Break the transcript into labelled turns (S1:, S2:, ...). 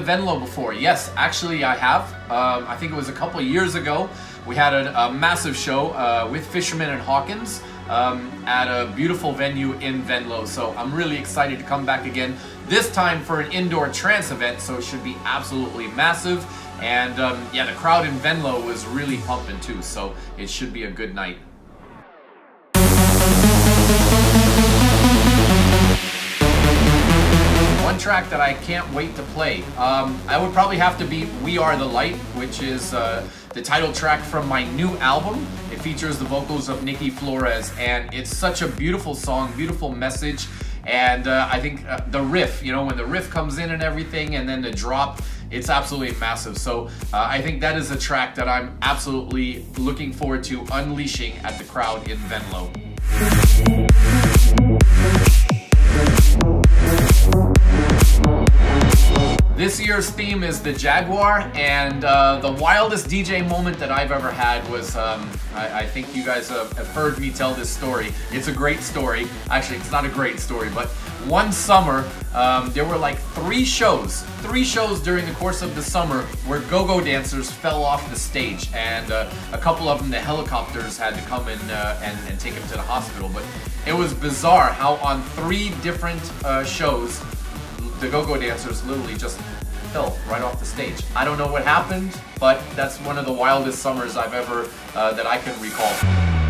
S1: Venlo before? Yes, actually I have. I think it was a couple of years ago. We had a massive show with Fisherman and Hawkins at a beautiful venue in Venlo. So I'm really excited to come back again, this time for an indoor trance event, so it should be absolutely massive. And yeah, the crowd in Venlo was really pumping too, so it should be a good night. One track that I can't wait to play, I would probably have to be We Are the Light, which is the title track from my new album. It features the vocals of Nikki Flores, and it's such a beautiful song, beautiful message. And I think the riff, you know, when the riff comes in and everything, and then the drop, it's absolutely massive. So I think that is a track that I'm absolutely looking forward to unleashing at the crowd in Venlo. This year's theme is the Jaguar, and the wildest DJ moment that I've ever had was, I think you guys have heard me tell this story. It's a great story. Actually, it's not a great story, but one summer, there were like three shows during the course of the summer where go-go dancers fell off the stage, and a couple of them, the helicopters had to come in and take them to the hospital. But it was bizarre how on 3 different shows, the go-go dancers literally just fell right off the stage. I don't know what happened, but that's one of the wildest summers I've ever, that I can recall.